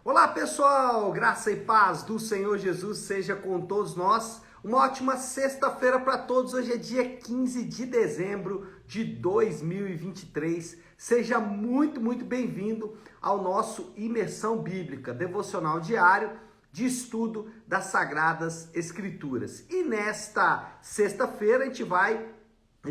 Olá pessoal, graça e paz do Senhor Jesus seja com todos nós. Uma ótima sexta-feira para todos. Hoje é dia 15 de dezembro de 2023. Seja muito bem-vindo ao nosso Imersão Bíblica, devocional diário de estudo das Sagradas Escrituras. E nesta sexta-feira a gente vai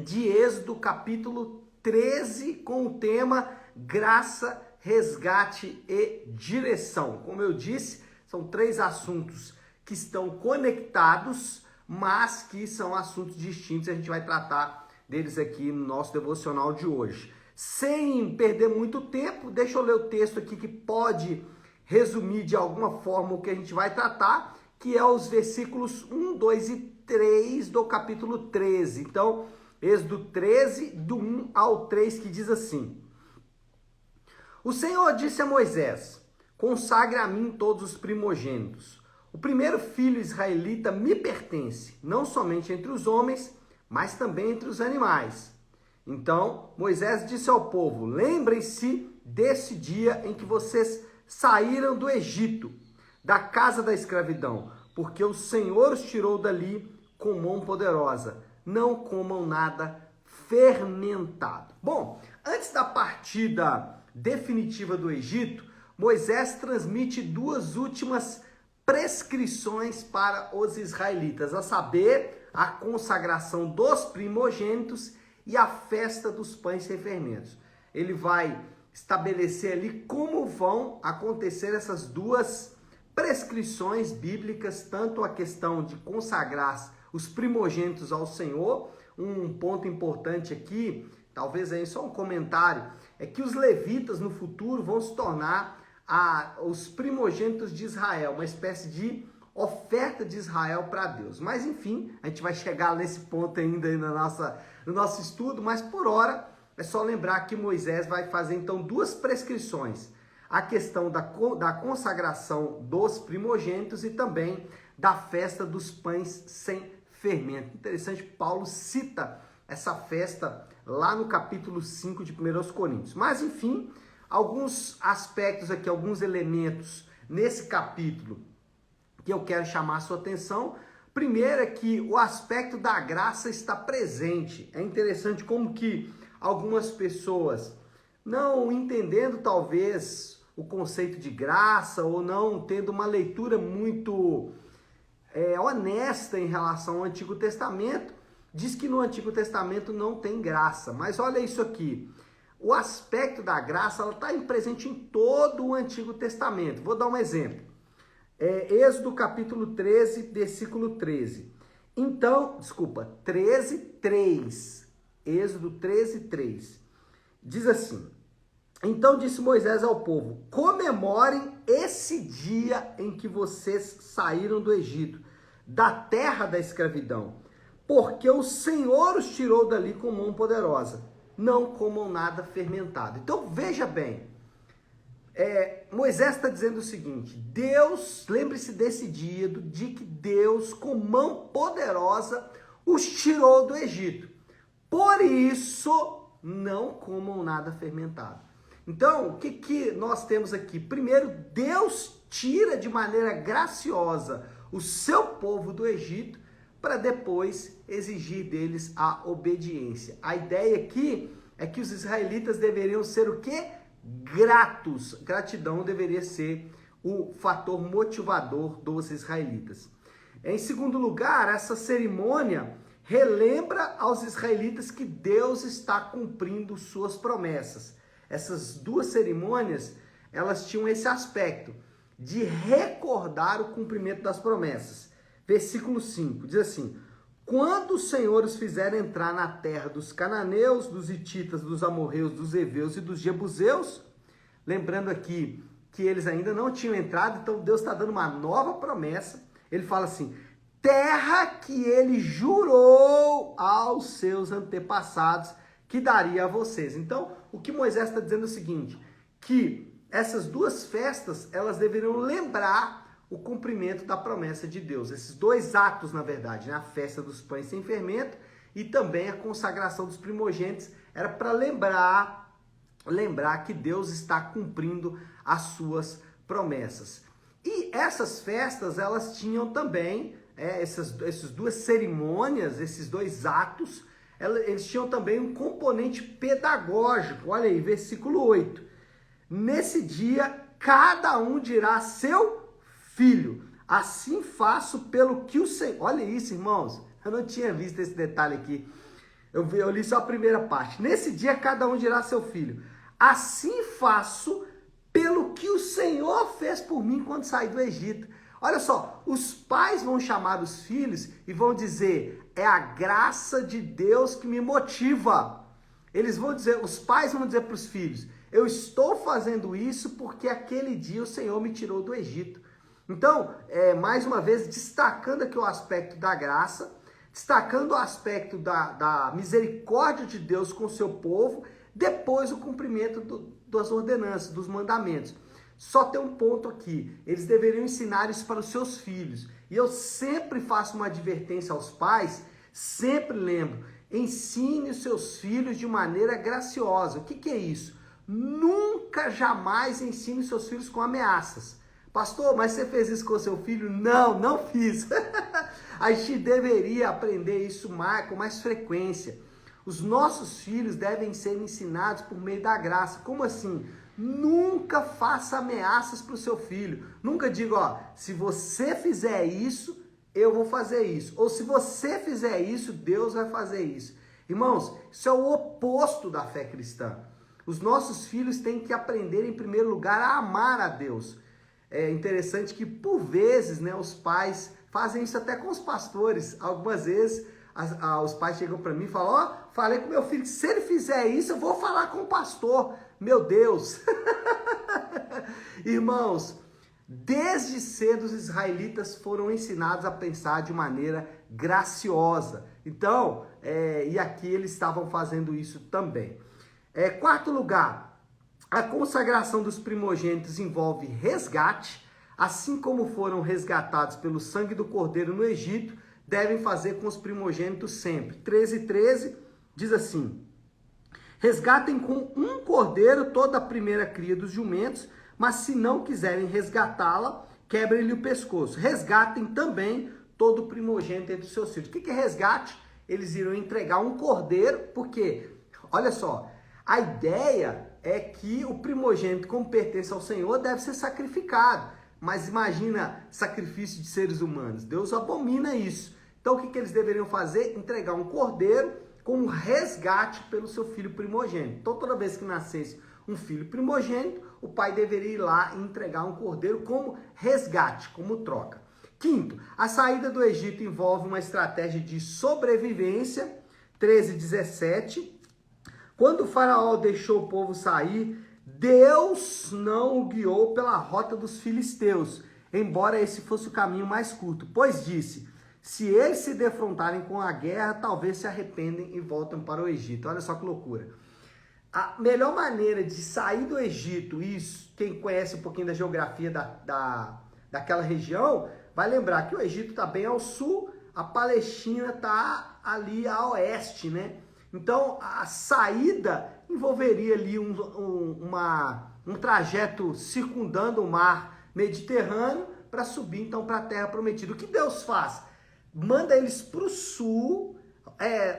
de Êxodo capítulo 13 com o tema Graça, Resgate e Direção. Como eu disse, são três assuntos que estão conectados, mas que são assuntos distintos. A gente vai tratar deles aqui no nosso devocional de hoje. Sem perder muito tempo, deixa eu ler o texto aqui que pode resumir de alguma forma o que a gente vai tratar, que é os versículos 1, 2 e 3 do capítulo 13. Então, Êxodo 13, do 1 ao 3, que diz assim: O Senhor disse a Moisés: consagre a mim todos os primogênitos. O primeiro filho israelita me pertence, não somente entre os homens, mas também entre os animais. Então Moisés disse ao povo: lembrem-se desse dia em que vocês saíram do Egito, da casa da escravidão, porque o Senhor os tirou dali com mão poderosa. Não comam nada fermentado. Bom, antes da partida definitiva do Egito, Moisés transmite duas últimas prescrições para os israelitas, a saber, a consagração dos primogênitos e a festa dos pães sem fermentos. Ele vai estabelecer ali como vão acontecer essas duas prescrições bíblicas, tanto a questão de consagrar os primogênitos ao Senhor. Um ponto importante aqui, talvez aí só um comentário, é que os levitas no futuro vão se tornar os primogênitos de Israel, uma espécie de oferta de Israel para Deus. Mas enfim, a gente vai chegar nesse ponto ainda aí no nosso estudo, mas por hora é só lembrar que Moisés vai fazer então duas prescrições: a questão da consagração dos primogênitos e também da festa dos pães sem fermento. Interessante, Paulo cita essa festa lá no capítulo 5 de 1 Coríntios. Mas, enfim, alguns aspectos aqui, alguns elementos nesse capítulo que eu quero chamar a sua atenção. Primeiro é que o aspecto da graça está presente. É interessante como que algumas pessoas, não entendendo talvez o conceito de graça ou não tendo uma leitura muito honesta em relação ao Antigo Testamento, diz que no Antigo Testamento não tem graça. Mas olha isso aqui, o aspecto da graça está presente em todo o Antigo Testamento. Vou dar um exemplo. Êxodo capítulo 13, versículo 13. Então, 13, 3. Êxodo 13, 3. Diz assim: então disse Moisés ao povo: comemorem esse dia em que vocês saíram do Egito, da terra da escravidão, porque o Senhor os tirou dali com mão poderosa. Não comam nada fermentado. Então veja bem, Moisés está dizendo o seguinte: Deus, lembre-se desse dia, do dia que Deus com mão poderosa os tirou do Egito. Por isso, não comam nada fermentado. Então, o que nós temos aqui? Primeiro, Deus tira de maneira graciosa o seu povo do Egito para depois exigir deles a obediência. A ideia aqui é que os israelitas deveriam ser o quê? Gratos. Gratidão deveria ser o fator motivador dos israelitas. Em segundo lugar, essa cerimônia relembra aos israelitas que Deus está cumprindo suas promessas. Essas duas cerimônias, elas tinham esse aspecto de recordar o cumprimento das promessas. Versículo 5, diz assim: quando o Senhor os fizer entrar na terra dos cananeus, dos hititas, dos amorreus, dos heveus e dos jebuseus, lembrando aqui que eles ainda não tinham entrado, então Deus está dando uma nova promessa. Ele fala assim: terra que ele jurou aos seus antepassados que daria a vocês. Então, o que Moisés está dizendo é o seguinte, que essas duas festas, elas deveriam lembrar o cumprimento da promessa de Deus. Esses dois atos, na verdade, né? A festa dos pães sem fermento e também a consagração dos primogênitos, era para lembrar que Deus está cumprindo as suas promessas. E essas festas, elas tinham também, essas duas cerimônias, esses dois atos, eles tinham também um componente pedagógico. Olha aí, versículo 8. Nesse dia, cada um dirá a seu filho, assim faço pelo que o Senhor... Olha isso, irmãos, eu não tinha visto esse detalhe aqui. Eu li só a primeira parte. Nesse dia, cada um dirá a seu filho, assim faço pelo que o Senhor fez por mim quando saí do Egito. Olha só, os pais vão chamar os filhos e vão dizer, é a graça de Deus que me motiva. Eles vão dizer, os pais vão dizer para os filhos, eu estou fazendo isso porque aquele dia o Senhor me tirou do Egito. Então, mais uma vez, destacando aqui o aspecto da graça, destacando o aspecto da misericórdia de Deus com o seu povo, depois o cumprimento das ordenanças, dos mandamentos. Só tem um ponto aqui, eles deveriam ensinar isso para os seus filhos. E eu sempre faço uma advertência aos pais, sempre lembro, ensine os seus filhos de maneira graciosa. O que é isso? Nunca, jamais ensine os seus filhos com ameaças. Pastor, mas você fez isso com o seu filho? Não, não fiz. A gente deveria aprender isso com mais frequência. Os nossos filhos devem ser ensinados por meio da graça. Como assim? Nunca faça ameaças para o seu filho. Nunca diga, ó, se você fizer isso, eu vou fazer isso. Ou se você fizer isso, Deus vai fazer isso. Irmãos, isso é o oposto da fé cristã. Os nossos filhos têm que aprender, em primeiro lugar, a amar a Deus. É interessante que, por vezes, né, os pais fazem isso até com os pastores. Algumas vezes, os pais chegam para mim e falam, ó, falei com meu filho que se ele fizer isso, eu vou falar com o pastor. Meu Deus! Irmãos, desde cedo os israelitas foram ensinados a pensar de maneira graciosa. Então, e aqui eles estavam fazendo isso também. Quarto lugar, a consagração dos primogênitos envolve resgate, assim como foram resgatados pelo sangue do cordeiro no Egito, devem fazer com os primogênitos sempre. 13:13 diz assim, resgatem com um cordeiro toda a primeira cria dos jumentos, mas se não quiserem resgatá-la, quebrem-lhe o pescoço. Resgatem também todo o primogênito entre os seus filhos. O que é resgate? Eles irão entregar um cordeiro, porque, olha só, a ideia é que o primogênito, como pertence ao Senhor, deve ser sacrificado. Mas imagina sacrifício de seres humanos. Deus abomina isso. Então o que eles deveriam fazer? Entregar um cordeiro como resgate pelo seu filho primogênito. Então toda vez que nascesse um filho primogênito, o pai deveria ir lá e entregar um cordeiro como resgate, como troca. Quinto, a saída do Egito envolve uma estratégia de sobrevivência. 13:17. Quando o faraó deixou o povo sair, Deus não o guiou pela rota dos filisteus, embora esse fosse o caminho mais curto, pois disse, se eles se defrontarem com a guerra, talvez se arrependem e voltem para o Egito. Olha só que loucura. A melhor maneira de sair do Egito, isso, quem conhece um pouquinho da geografia daquela região, vai lembrar que o Egito está bem ao sul, a Palestina está ali a oeste, né? Então, a saída envolveria ali um trajeto circundando o mar Mediterrâneo para subir, então, para a Terra Prometida. O que Deus faz? Manda eles para o sul,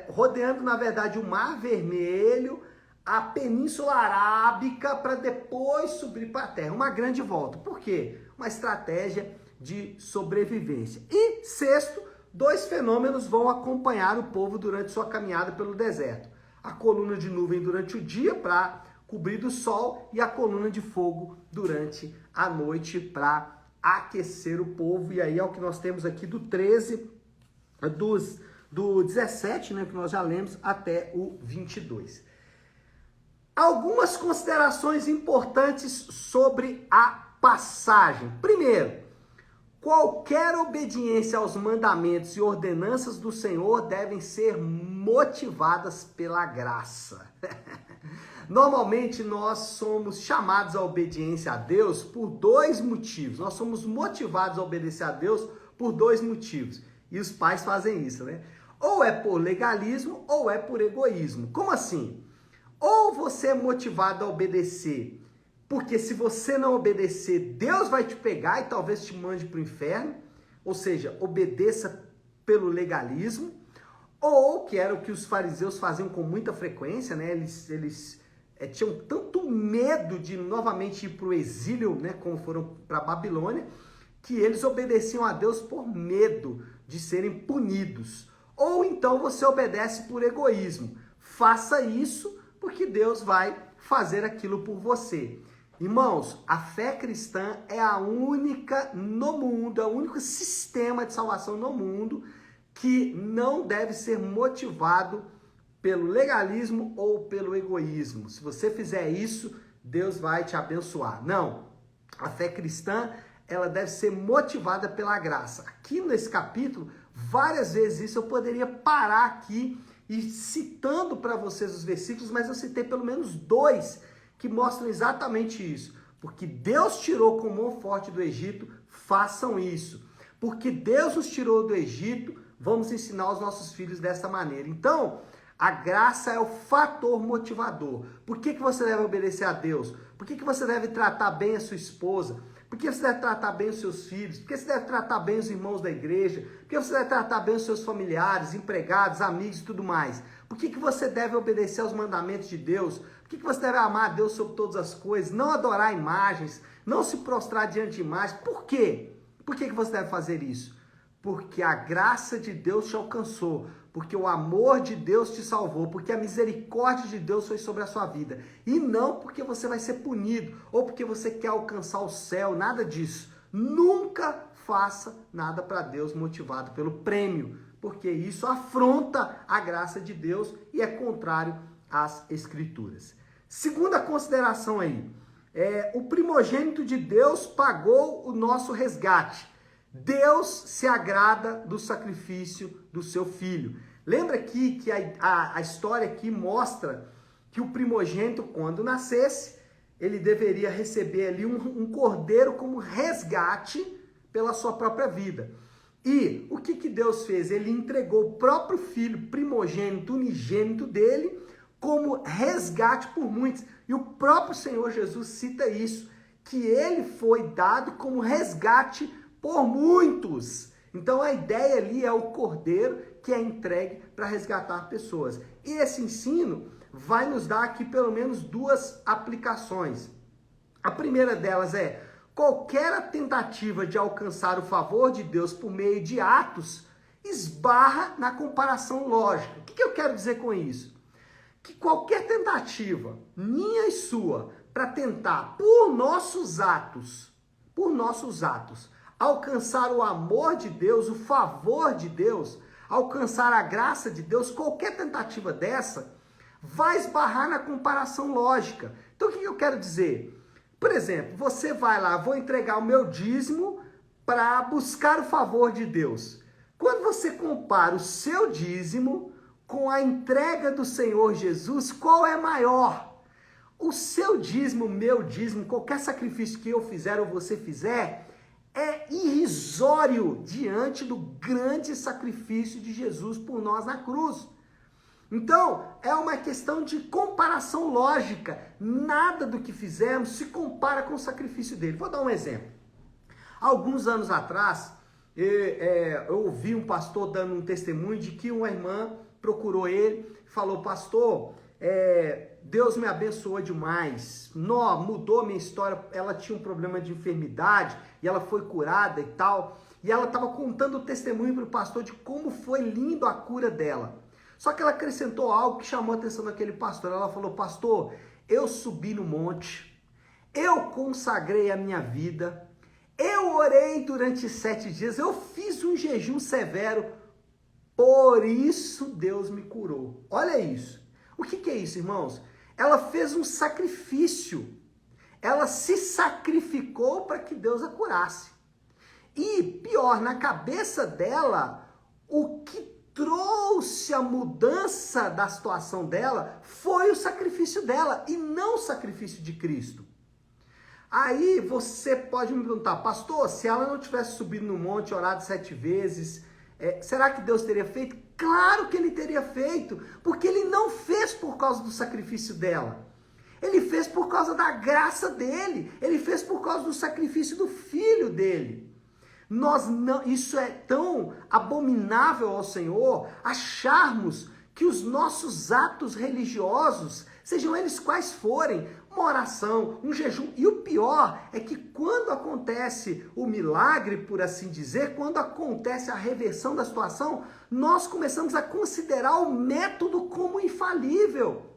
rodeando, na verdade, o Mar Vermelho, a Península Arábica, para depois subir para a Terra. Uma grande volta. Por quê? Uma estratégia de sobrevivência. E, sexto, dois fenômenos vão acompanhar o povo durante sua caminhada pelo deserto. A coluna de nuvem durante o dia para cobrir do sol e a coluna de fogo durante a noite para aquecer o povo. E aí é o que nós temos aqui do 13, do 17, né, que nós já lemos, até o 22. Algumas considerações importantes sobre a passagem. Primeiro, qualquer obediência aos mandamentos e ordenanças do Senhor devem ser motivadas pela graça. Normalmente nós somos chamados à obediência a Deus por dois motivos. Nós somos motivados a obedecer a Deus por dois motivos. E os pais fazem isso, né? Ou é por legalismo ou é por egoísmo. Como assim? Ou você é motivado a obedecer Porque se você não obedecer, Deus vai te pegar e talvez te mande para o inferno. Ou seja, obedeça pelo legalismo. Ou, que era o que os fariseus faziam com muita frequência, né? Eles tinham tanto medo de novamente ir para o exílio, né? Como foram para a Babilônia, que eles obedeciam a Deus por medo de serem punidos. Ou então você obedece por egoísmo. Faça isso porque Deus vai fazer aquilo por você. Irmãos, a fé cristã é a única no mundo, é o único sistema de salvação no mundo que não deve ser motivado pelo legalismo ou pelo egoísmo. Se você fizer isso, Deus vai te abençoar. Não, a fé cristã, ela deve ser motivada pela graça. Aqui nesse capítulo, várias vezes isso, eu poderia parar aqui e citando para vocês os versículos, mas eu citei pelo menos 2 que mostram exatamente isso. Porque Deus tirou com mão forte do Egito, façam isso. Porque Deus nos tirou do Egito, vamos ensinar os nossos filhos dessa maneira. Então, a graça é o fator motivador. Por que você deve obedecer a Deus? Por que você deve tratar bem a sua esposa? Por que você deve tratar bem os seus filhos? Por que você deve tratar bem os irmãos da igreja? Por que você deve tratar bem os seus familiares, empregados, amigos e tudo mais? Por que você deve obedecer aos mandamentos de Deus? Por que você deve amar a Deus sobre todas as coisas? Não adorar imagens, não se prostrar diante de imagens. Por quê? Por que você deve fazer isso? Porque a graça de Deus te alcançou, porque o amor de Deus te salvou, porque a misericórdia de Deus foi sobre a sua vida. E não porque você vai ser punido, ou porque você quer alcançar o céu, nada disso. Nunca faça nada para Deus motivado pelo prêmio, porque isso afronta a graça de Deus e é contrário às Escrituras. Segunda consideração aí, o primogênito de Deus pagou o nosso resgate. Deus se agrada do sacrifício do seu filho. Lembra aqui que a história aqui mostra que o primogênito, quando nascesse, ele deveria receber ali um cordeiro como resgate pela sua própria vida. E o que Deus fez? Ele entregou o próprio filho primogênito, unigênito dele, como resgate por muitos. E o próprio Senhor Jesus cita isso, que ele foi dado como resgate por muitos. Então a ideia ali é o cordeiro que é entregue para resgatar pessoas. E esse ensino vai nos dar aqui pelo menos 2 aplicações. A primeira delas é: qualquer tentativa de alcançar o favor de Deus por meio de atos esbarra na comparação lógica. O que eu quero dizer com isso? Que qualquer tentativa, minha e sua, para tentar por nossos atos, alcançar o amor de Deus, o favor de Deus, alcançar a graça de Deus, qualquer tentativa dessa vai esbarrar na comparação lógica. Então o que eu quero dizer? Por exemplo, você vai lá, vou entregar o meu dízimo para buscar o favor de Deus. Quando você compara o seu dízimo com a entrega do Senhor Jesus, qual é maior? O seu dízimo, o meu dízimo, qualquer sacrifício que eu fizer ou você fizer, é irrisório diante do grande sacrifício de Jesus por nós na cruz. Então, é uma questão de comparação lógica. Nada do que fizemos se compara com o sacrifício dele. Vou dar um exemplo. Alguns anos atrás, eu ouvi um pastor dando um testemunho de que uma irmã procurou ele e falou: pastor, Deus me abençoou demais, mudou a minha história. Ela tinha um problema de enfermidade e ela foi curada e tal, e ela estava contando o testemunho para o pastor de como foi lindo a cura dela. Só que ela acrescentou algo que chamou a atenção daquele pastor. Ela falou: pastor, eu subi no monte, eu consagrei a minha vida, eu orei durante 7 dias, eu fiz um jejum severo, por isso Deus me curou. Olha isso. O que é isso, irmãos? Ela fez um sacrifício. Ela se sacrificou para que Deus a curasse. E pior, na cabeça dela, o que trouxe a mudança da situação dela foi o sacrifício dela e não o sacrifício de Cristo. Aí você pode me perguntar: pastor, se ela não tivesse subido no monte, orado 7 vezes, será que Deus teria feito? Claro que ele teria feito, porque ele não fez por causa do sacrifício dela. Ele fez por causa da graça dele. Ele fez por causa do sacrifício do filho dele. Isso é tão abominável ao Senhor, acharmos que os nossos atos religiosos, sejam eles quais forem, uma oração, um jejum, e o pior é que quando acontece o milagre, por assim dizer, quando acontece a reversão da situação, nós começamos a considerar o método como infalível.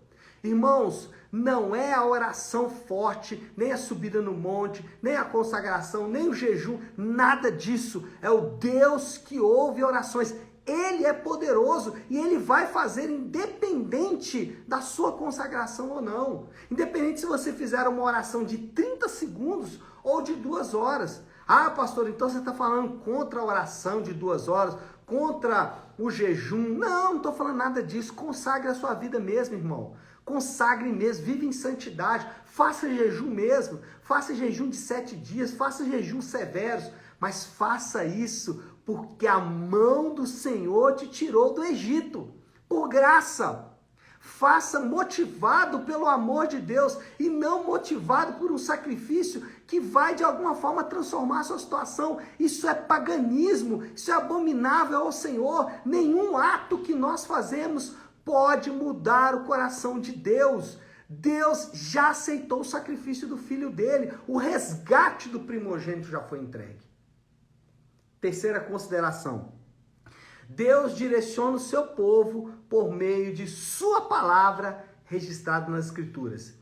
Irmãos, não é a oração forte, nem a subida no monte, nem a consagração, nem o jejum, nada disso. É o Deus que ouve orações. Ele é poderoso e ele vai fazer independente da sua consagração ou não. Independente se você fizer uma oração de 30 segundos ou de 2 horas. Ah, pastor, então você está falando contra a oração de 2 horas, contra o jejum. Não estou falando nada disso. Consagre a sua vida mesmo, irmão. Consagre mesmo, vive em santidade, faça jejum mesmo, faça jejum de 7 dias, faça jejum severos, mas faça isso porque a mão do Senhor te tirou do Egito, por graça. Faça motivado pelo amor de Deus e não motivado por um sacrifício que vai de alguma forma transformar a sua situação. Isso é paganismo, isso é abominável ao Senhor. Nenhum ato que nós fazemos pode mudar o coração de Deus. Deus já aceitou o sacrifício do filho dele. O resgate do primogênito já foi entregue. Terceira consideração. Deus direciona o seu povo por meio de sua palavra registrada nas Escrituras.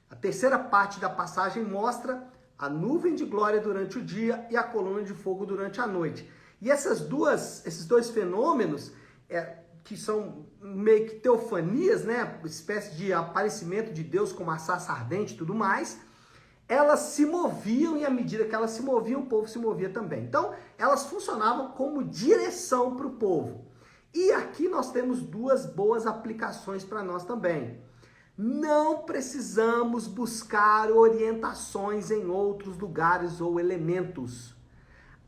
A terceira parte da passagem mostra a nuvem de glória durante o dia e a coluna de fogo durante a noite. E esses dois fenômenos que são meio que teofanias, né? Espécie de aparecimento de Deus como a sarça ardente e tudo mais, elas se moviam e à medida que elas se moviam, o povo se movia também. Então, elas funcionavam como direção para o povo. E aqui nós temos 2 boas aplicações para nós também. Não precisamos buscar orientações em outros lugares ou elementos.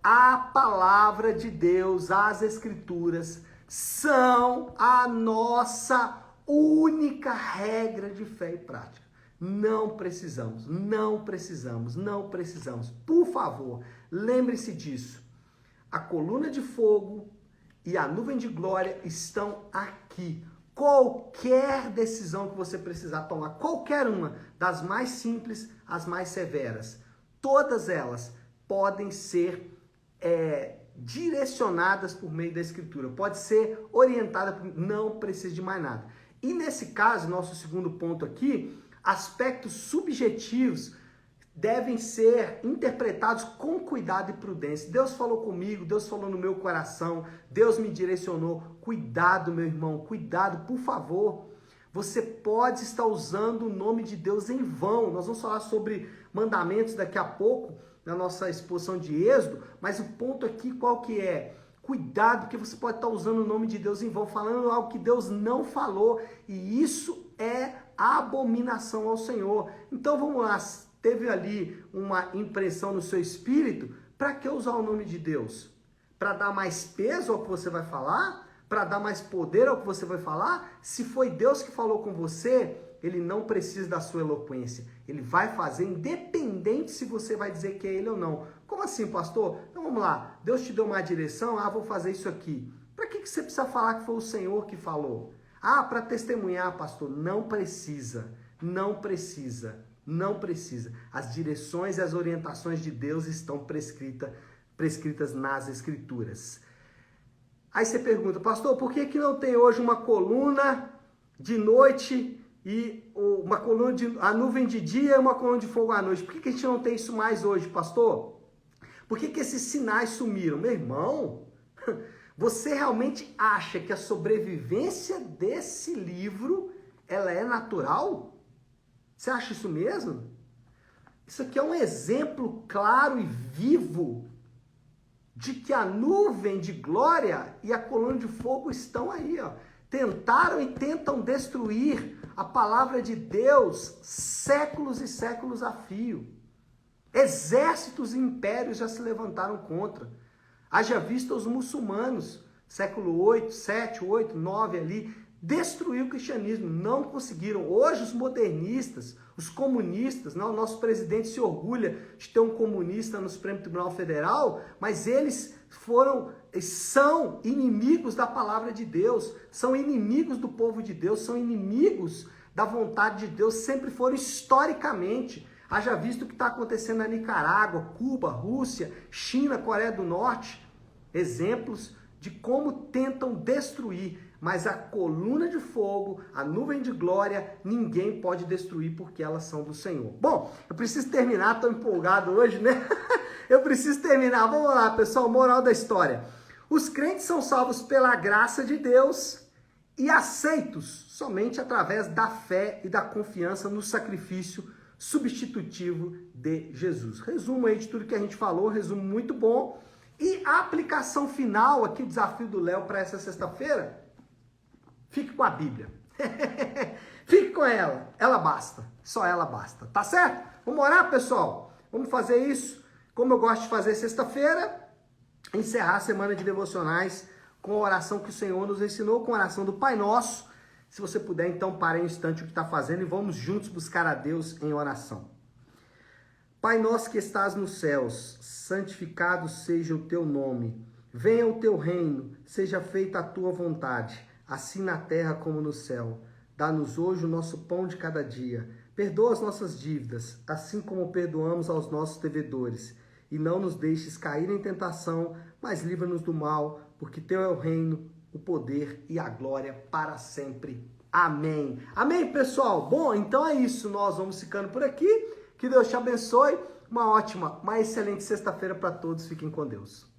A palavra de Deus, as Escrituras, são a nossa única regra de fé e prática. Não precisamos. Por favor, lembre-se disso. A coluna de fogo e a nuvem de glória estão aqui. Qualquer decisão que você precisar tomar, qualquer uma, das mais simples às mais severas, todas elas podem ser direcionadas por meio da Escritura, pode ser orientada, não precisa de mais nada. E nesse caso, nosso segundo ponto aqui, aspectos subjetivos devem ser interpretados com cuidado e prudência. Deus falou comigo, Deus falou no meu coração, Deus me direcionou. Cuidado, meu irmão, cuidado, por favor. Você pode estar usando o nome de Deus em vão. Nós vamos falar sobre mandamentos daqui a pouco, na nossa exposição de Êxodo, mas o ponto aqui qual que é? Cuidado, porque você pode estar usando o nome de Deus em vão, falando algo que Deus não falou, e isso é abominação ao Senhor. Então vamos lá, teve ali uma impressão no seu espírito, para que usar o nome de Deus? Para dar mais peso ao que você vai falar? Para dar mais poder ao que você vai falar? Se foi Deus que falou com você, ele não precisa da sua eloquência. Ele vai fazer independente se você vai dizer que é ele ou não. Como assim, pastor? Então vamos lá. Deus te deu uma direção, vou fazer isso aqui. Para que você precisa falar que foi o Senhor que falou? Para testemunhar, pastor. Não precisa. As direções e as orientações de Deus estão prescritas nas Escrituras. Aí você pergunta, pastor, por que não tem hoje uma coluna de noite e uma coluna a nuvem de dia e uma coluna de fogo à noite? Por que a gente não tem isso mais hoje, pastor? Por que esses sinais sumiram? Meu irmão, você realmente acha que a sobrevivência desse livro ela é natural? Você acha isso mesmo? Isso aqui é um exemplo claro e vivo de que a nuvem de glória e a coluna de fogo estão aí, ó. Tentaram e tentam destruir a palavra de Deus séculos e séculos a fio. Exércitos e impérios já se levantaram contra. Haja vista os muçulmanos, século 8, 7, 8, 9 ali, destruir o cristianismo. Não conseguiram. Hoje os modernistas, os comunistas, não, o nosso presidente se orgulha de ter um comunista no Supremo Tribunal Federal, mas eles são inimigos da palavra de Deus, são inimigos do povo de Deus, são inimigos da vontade de Deus, sempre foram historicamente. Haja visto o que está acontecendo na Nicarágua, Cuba, Rússia, China, Coreia do Norte, exemplos de como tentam destruir, mas a coluna de fogo, a nuvem de glória, ninguém pode destruir porque elas são do Senhor. Bom, eu preciso terminar, estou empolgado hoje, né? Eu preciso terminar. Vamos lá, pessoal, moral da história. Os crentes são salvos pela graça de Deus e aceitos somente através da fé e da confiança no sacrifício substitutivo de Jesus. Resumo aí de tudo que a gente falou, resumo muito bom. E a aplicação final aqui, o desafio do Léo para essa sexta-feira, fique com a Bíblia. Fique com ela basta, só ela basta, tá certo? Vamos orar, pessoal? Vamos fazer isso, como eu gosto de fazer sexta-feira, encerrar a semana de devocionais com a oração que o Senhor nos ensinou, com a oração do Pai Nosso. Se você puder, então, pare um instante o que está fazendo e vamos juntos buscar a Deus em oração. Pai nosso que estás nos céus, santificado seja o teu nome. Venha o teu reino, seja feita a tua vontade, assim na terra como no céu. Dá-nos hoje o nosso pão de cada dia. Perdoa as nossas dívidas, assim como perdoamos aos nossos devedores. E não nos deixes cair em tentação, mas livra-nos do mal, porque teu é o reino, o poder e a glória para sempre. Amém. Amém, pessoal? Bom, então é isso. Nós vamos ficando por aqui. Que Deus te abençoe. Uma excelente sexta-feira para todos. Fiquem com Deus.